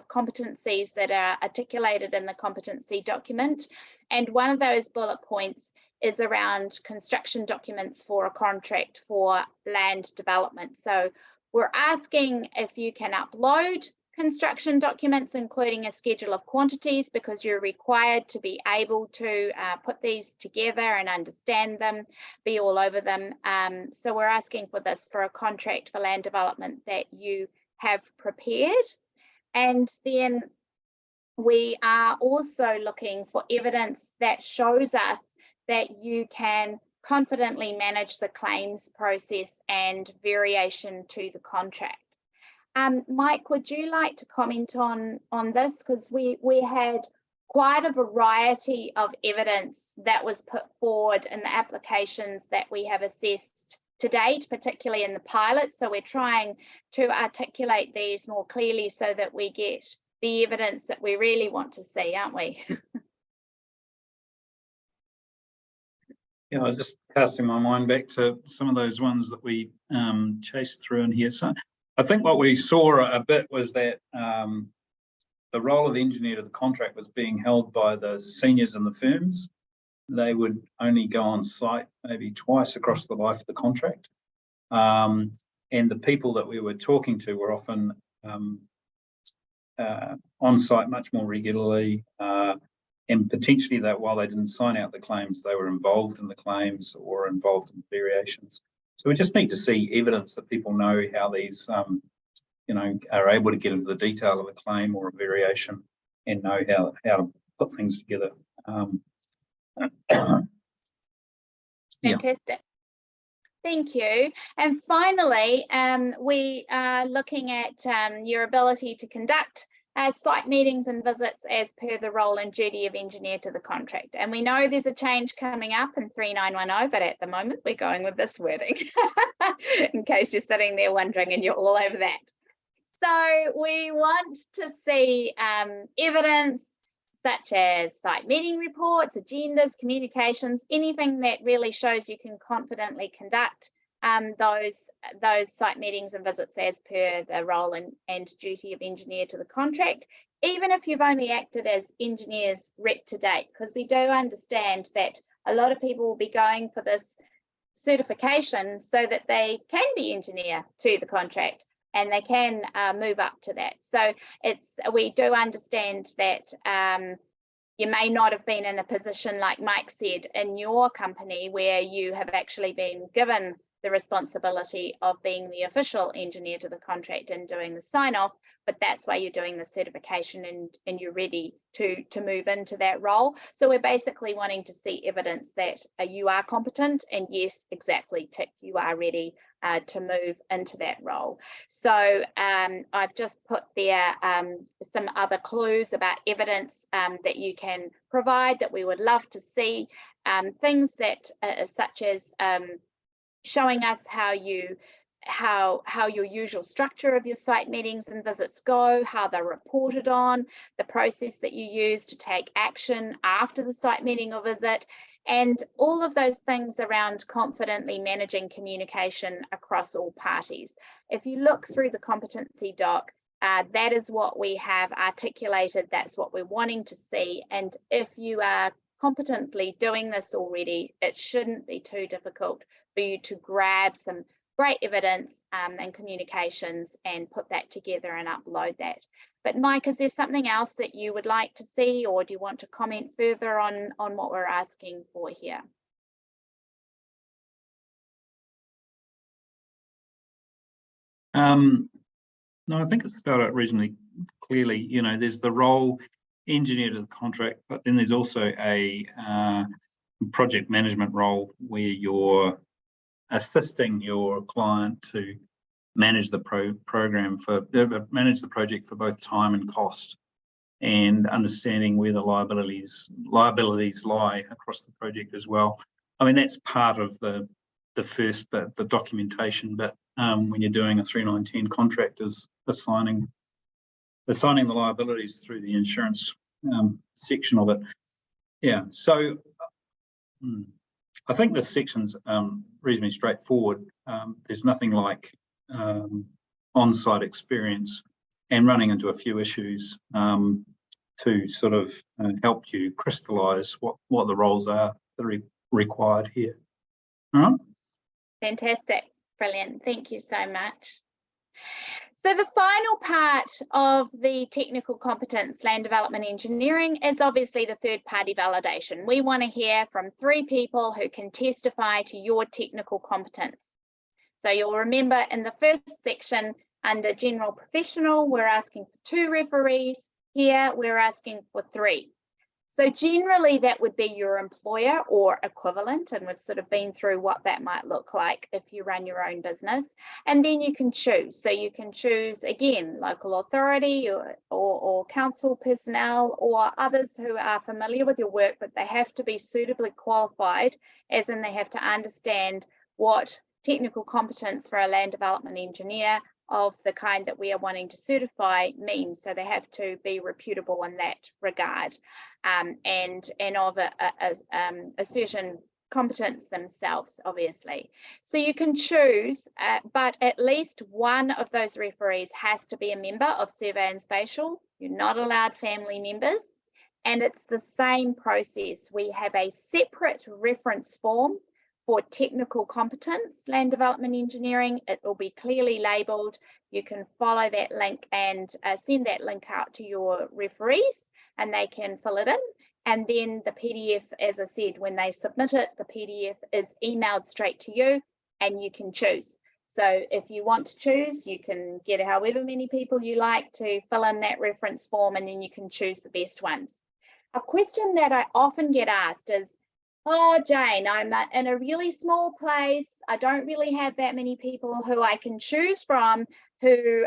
competencies that are articulated in the competency document. And one of those bullet points is around construction documents for a contract for land development. So we're asking if you can upload construction documents, including a schedule of quantities, because you're required to be able to put these together and understand them, be all over them. So we're asking for this for a contract for land development that you have prepared. And then we are also looking for evidence that shows us that you can confidently manage the claims process and variation to the contract. Mike, would you like to comment on this? Because we had quite a variety of evidence that was put forward in the applications that we have assessed to date, particularly in the pilot. So we're trying to articulate these more clearly so that we get the evidence that we really want to see, aren't we? Yeah, I was just casting my mind back to some of those ones that we chased through in here. So I think what we saw a bit was that the role of engineer to the contract was being held by the seniors in the firms. They would only go on site maybe twice across the life of the contract. And the people that we were talking to were often on site much more regularly. And potentially that while they didn't sign out the claims, they were involved in the claims or involved in variations. So we just need to see evidence that people know how these, are able to get into the detail of a claim or a variation and know how to put things together. Fantastic. Thank you. And finally, we are looking at your ability to conduct site meetings and visits as per the role and duty of engineer to the contract. And we know there's a change coming up in 3910, but at the moment we're going with this wording in case you're sitting there wondering and you're all over that. So we want to see evidence such as site meeting reports, agendas, communications, anything that really shows you can confidently conduct those site meetings and visits as per the role and duty of engineer to the contract, even if you've only acted as engineer's rep to date, because we do understand that a lot of people will be going for this certification so that they can be engineer to the contract and they can move up to that. So we do understand that you may not have been in a position, like Mike said, in your company where you have actually been given the responsibility of being the official engineer to the contract and doing the sign-off, but that's why you're doing the certification and you're ready to move into that role. So we're basically wanting to see evidence that you are competent, and yes, exactly, tick, you are ready to move into that role. So I've just put there some other clues about evidence that you can provide that we would love to see, things that such as showing us how your usual structure of your site meetings and visits go, how they're reported on, the process that you use to take action after the site meeting or visit, and all of those things around confidently managing communication across all parties. If you look through the competency doc, that is what we have articulated, that's what we're wanting to see, and if you are competently doing this already, it shouldn't be too difficult for you to grab some great evidence and communications and put that together and upload that. But Mike, is there something else that you would like to see, or do you want to comment further on what we're asking for here? No, I think it's spelled out reasonably clearly. There's the role engineer to the contract, but then there's also a project management role where you're assisting your client to manage the manage the project for both time and cost, and understanding where the liabilities lie across the project as well. I mean, that's part of the first bit, the documentation bit, when you're doing a 3910 contract, is assigning the liabilities through the insurance section of it. Yeah, so I think this section's reasonably straightforward. There's nothing like on-site experience and running into a few issues to sort of help you crystallise what the roles are that are required here. All right. Fantastic, brilliant. Thank you so much. So the final part of the technical competence land development engineering is obviously the third-party validation. We want to hear from 3 people who can testify to your technical competence. So you'll remember in the first section under general professional, we're asking for 2 referees. Here we're asking for 3. So generally that would be your employer or equivalent, and we've sort of been through what that might look like if you run your own business. And then you can choose. So you can choose, again, local authority or council personnel or others who are familiar with your work, but they have to be suitably qualified, as in they have to understand what technical competence for a land development engineer of the kind that we are wanting to certify means. So they have to be reputable in that regard, and of a certain competence themselves, obviously. So you can choose, but at least one of those referees has to be a member of Survey and Spatial. You're not allowed family members. And it's the same process. We have a separate reference form for technical competence, land development engineering. It will be clearly labelled. You can follow that link and send that link out to your referees, and they can fill it in. And then the PDF, as I said, when they submit it, the PDF is emailed straight to you and you can choose. So if you want to choose, you can get however many people you like to fill in that reference form, and then you can choose the best ones. A question that I often get asked is, oh, Jane, I'm in a really small place. I don't really have that many people who I can choose from who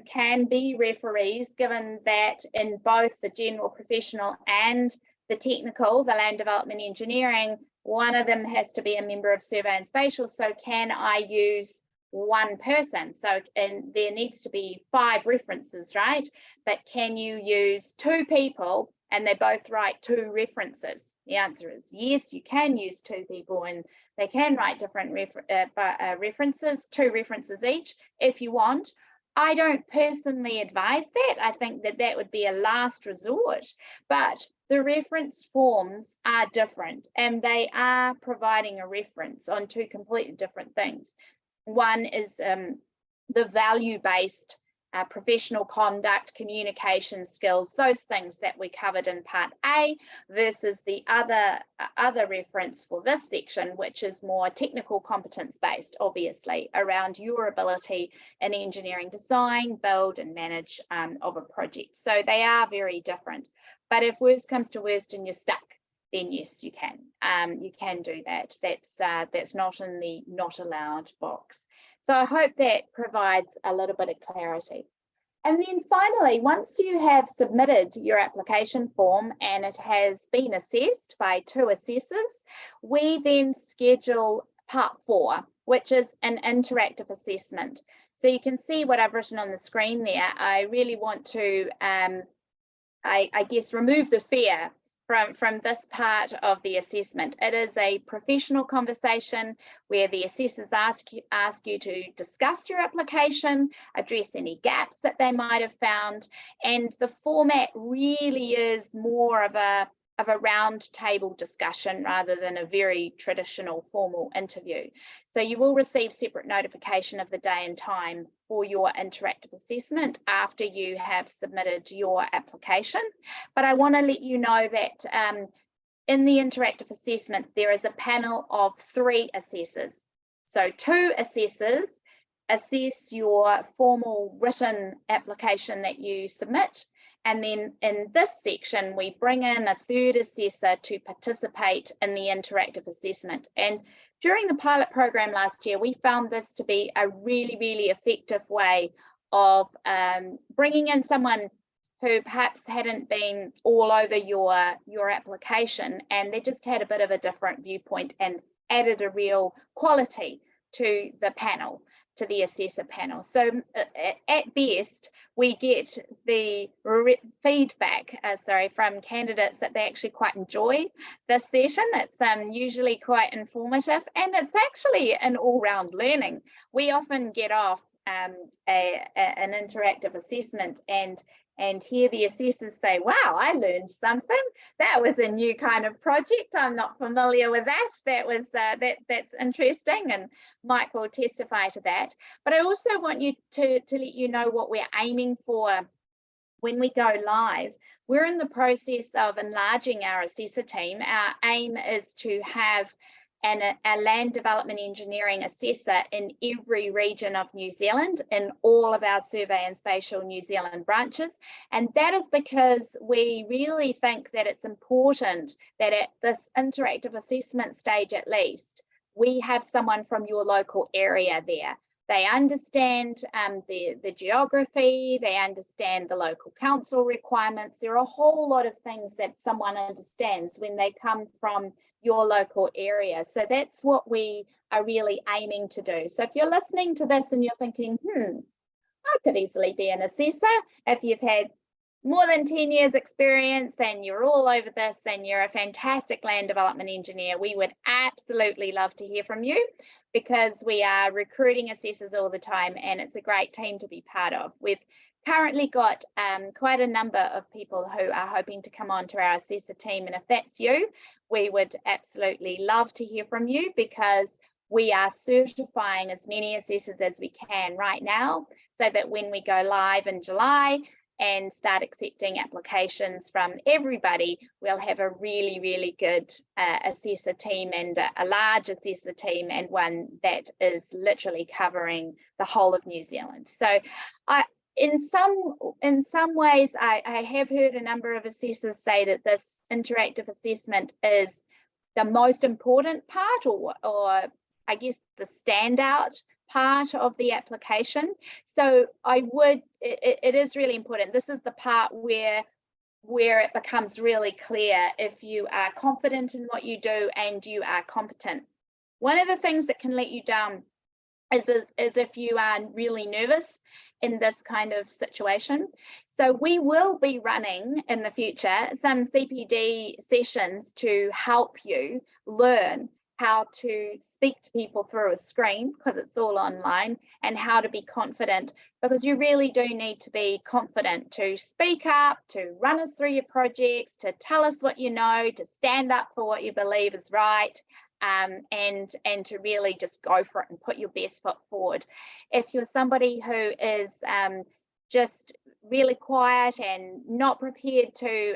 can be referees, given that in both the general professional and the technical, the land development engineering, one of them has to be a member of Survey and Spatial. So can I use one person? So, and there needs to be 5 references, right? But can you use 2 people and they both write 2 references? The answer is yes, you can use 2 people and they can write different references, 2 references each if you want. I don't personally advise that. I think that that would be a last resort, but the reference forms are different and they are providing a reference on 2 completely different things. One is the value-based professional conduct, communication skills, those things that we covered in part A, versus the other reference for this section, which is more technical competence based, obviously, around your ability in engineering design, build and manage of a project. So they are very different. But if worst comes to worst and you're stuck, then yes, you can. You can do that. That's not in the not allowed box. So I hope that provides a little bit of clarity. And then finally, once you have submitted your application form and it has been assessed by 2 assessors, we then schedule part 4, which is an interactive assessment. So you can see what I've written on the screen there. I really want to, I guess, remove the fear from this part of the assessment. It is a professional conversation where the assessors ask you to discuss your application, address any gaps that they might have found, and the format really is more of a round table discussion rather than a very traditional formal interview. So you will receive separate notification of the day and time for your interactive assessment after you have submitted your application. But I want to let you know that in the interactive assessment, there is a panel of 3 assessors. So 2 assessors assess your formal written application that you submit. And then in this section, we bring in a 3rd assessor to participate in the interactive assessment. And during the pilot program last year, we found this to be a really, really effective way of bringing in someone who perhaps hadn't been all over your application, and they just had a bit of a different viewpoint and added a real quality to the panel, to the assessor panel. So at best, we get the feedback from candidates that they actually quite enjoy this session. It's usually quite informative, and it's actually an all-round learning. We often get off an interactive assessment and hear the assessors say, wow, I learned something. That was a new kind of project. I'm not familiar with that. That was that's interesting, and Mike will testify to that. But I also want you to let you know what we're aiming for when we go live. We're in the process of enlarging our assessor team. Our aim is to have a land development engineering assessor in every region of New Zealand, in all of our Survey and Spatial New Zealand branches. And that is because we really think that it's important that at this interactive assessment stage, at least, we have someone from your local area there. They understand the geography, they understand the local council requirements. There are a whole lot of things that someone understands when they come from your local area. So that's what we are really aiming to do. So if you're listening to this and you're thinking, I could easily be an assessor. If you've had more than 10 years experience and you're all over this and you're a fantastic land development engineer, we would absolutely love to hear from you, because we are recruiting assessors all the time and it's a great team to be part of. We've currently got quite a number of people who are hoping to come on to our assessor team, and if that's you, we would absolutely love to hear from you, because we are certifying as many assessors as we can right now, so that when we go live in July and start accepting applications from everybody, we'll have a really, really good assessor team, and a large assessor team, and one that is literally covering the whole of New Zealand. So in some ways, I have heard a number of assessors say that this interactive assessment is the most important part, or I guess the standout part of the application. So it is really important. This is the part where it becomes really clear if you are confident in what you do and you are competent. One of the things that can let you down is if you are really nervous in this kind of situation. So we will be running in the future some CPD sessions to help you learn how to speak to people through a screen, because it's all online, and how to be confident, because you really do need to be confident to speak up, to run us through your projects, to tell us what you know, to stand up for what you believe is right, and to really just go for it and put your best foot forward. If you're somebody who is just really quiet and not prepared to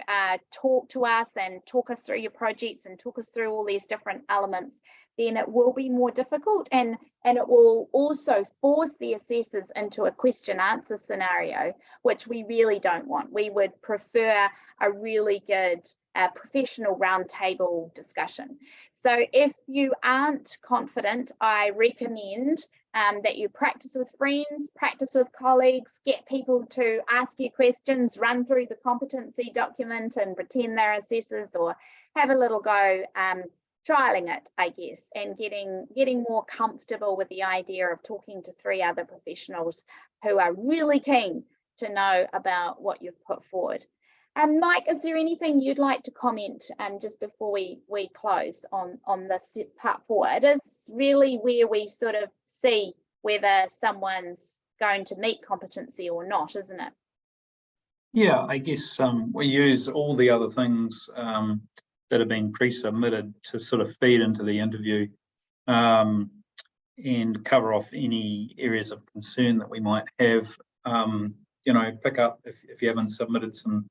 talk to us and talk us through your projects and talk us through all these different elements, then it will be more difficult, and it will also force the assessors into a question answer scenario, which we really don't want. We would prefer a really good professional roundtable discussion. So if you aren't confident, I recommend that you practice with friends, practice with colleagues, get people to ask you questions, run through the competency document and pretend they're assessors, or have a little go trialing it, I guess, and getting more comfortable with the idea of talking to 3 other professionals who are really keen to know about what you've put forward. Mike, is there anything you'd like to comment just before we close on this part 4? It is really where we sort of see whether someone's going to meet competency or not, isn't it? Yeah, I guess we use all the other things that have been pre-submitted to sort of feed into the interview and cover off any areas of concern that we might have. You know, pick up if you haven't submitted some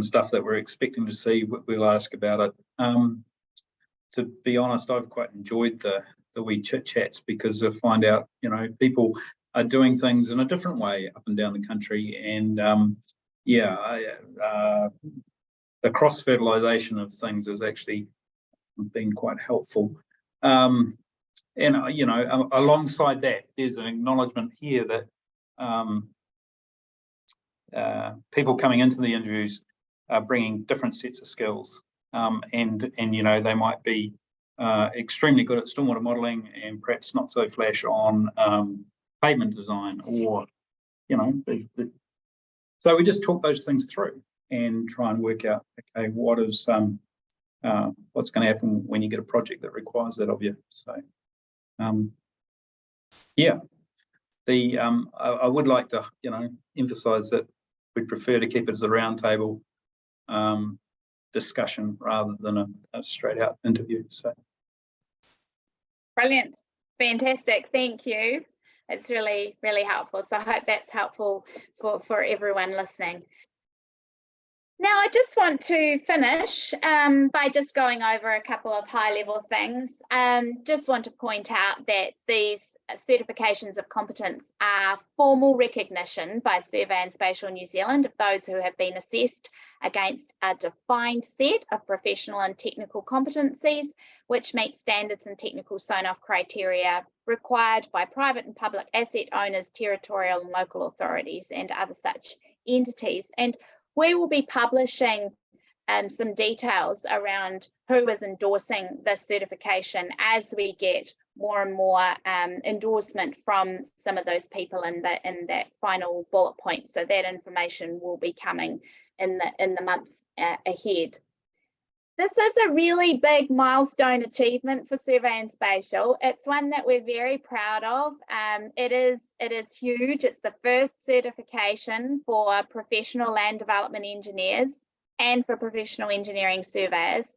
stuff that we're expecting to see, we'll ask about it. To be honest, I've quite enjoyed the wee chit chats, because I find out, you know, people are doing things in a different way up and down the country, and the cross fertilization of things has actually been quite helpful. And you know, alongside that, there's an acknowledgement here that people coming into the interviews are bringing different sets of skills, and you know, they might be extremely good at stormwater modelling and perhaps not so flash on pavement design, or you know, so we just talk those things through and try and work out, okay, what's going to happen when you get a project that requires that of you. So yeah, I would like to, you know, emphasize that we'd prefer to keep it as a roundtable discussion rather than a straight out interview. So brilliant, fantastic, thank you. It's really, really helpful. So I hope that's helpful for everyone listening. Now, I just want to finish by just going over a couple of high-level things. Just want to point out that these certifications of competence are formal recognition by Survey and Spatial New Zealand of those who have been assessed against a defined set of professional and technical competencies, which meet standards and technical sign-off criteria required by private and public asset owners, territorial and local authorities, and other such entities. And we will be publishing some details around who is endorsing this certification as we get more and more endorsement from some of those people in that final bullet point. So that information will be coming in the months ahead. This is a really big milestone achievement for Survey and Spatial. It's one that we're very proud of. It is huge. It's the first certification for professional land development engineers and for professional engineering surveyors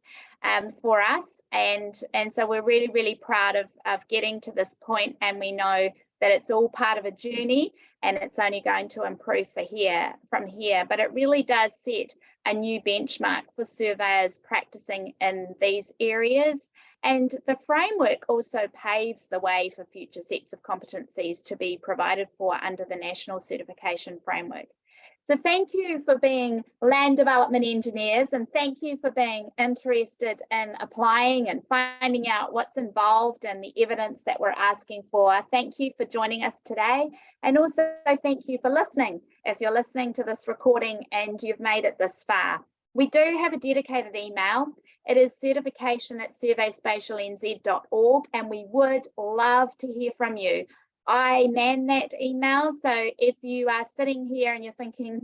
for us. And so we're really, really proud of getting to this point, and we know that it's all part of a journey and it's only going to improve from here. But it really does set a new benchmark for surveyors practicing in these areas. And the framework also paves the way for future sets of competencies to be provided for under the National Certification Framework. So thank you for being land development engineers, and thank you for being interested in applying and finding out what's involved and the evidence that we're asking for. Thank you for joining us today, and also thank you for listening if you're listening to this recording and you've made it this far. We do have a dedicated email. It is certification@surveyspatialnz.org, and we would love to hear from you. I man that email, so if you are sitting here and you're thinking,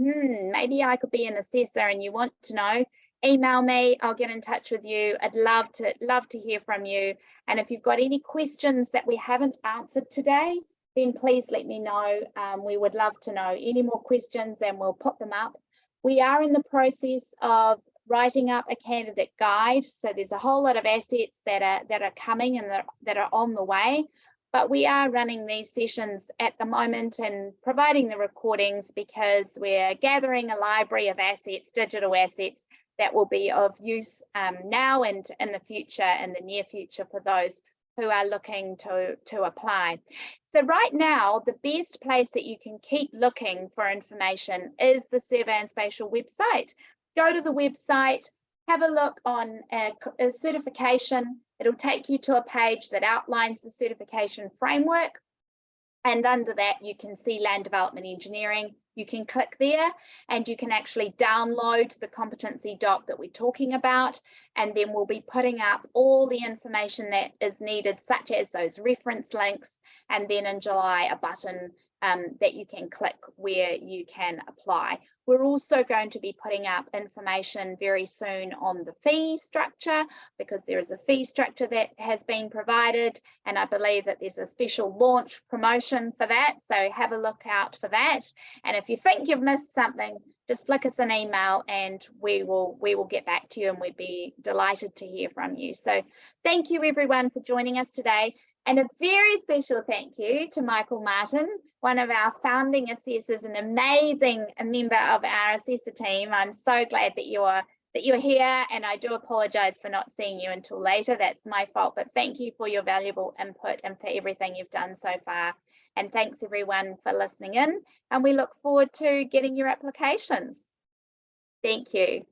maybe I could be an assessor and you want to know, email me, I'll get in touch with you. I'd love to hear from you. And if you've got any questions that we haven't answered today, then please let me know. We would love to know any more questions and we'll put them up. We are in the process of writing up a candidate guide, so there's a whole lot of assets that are coming and that are on the way. But we are running these sessions at the moment and providing the recordings because we're gathering a library of assets, digital assets, that will be of use now and in the future, in the near future, for those who are looking to apply. So right now, the best place that you can keep looking for information is the Survey and Spatial website. Go to the website, have a look on a certification. It'll take you to a page that outlines the certification framework. And under that, you can see land development engineering. You can click there and you can actually download the competency doc that we're talking about. And then we'll be putting up all the information that is needed, such as those reference links. And then in July, a button that you can click where you can apply. We're also going to be putting up information very soon on the fee structure, because there is a fee structure that has been provided, and I believe that there's a special launch promotion for that, so have a look out for that. And if you think you've missed something, just flick us an email and we will get back to you, and we'd be delighted to hear from you. So thank you everyone for joining us today. And a very special thank you to Michael Martin, one of our founding assessors, an amazing member of our assessor team. I'm so glad that you're here, and I do apologise for not seeing you until later. That's my fault, but thank you for your valuable input and for everything you've done so far. And thanks everyone for listening in, and we look forward to getting your applications. Thank you.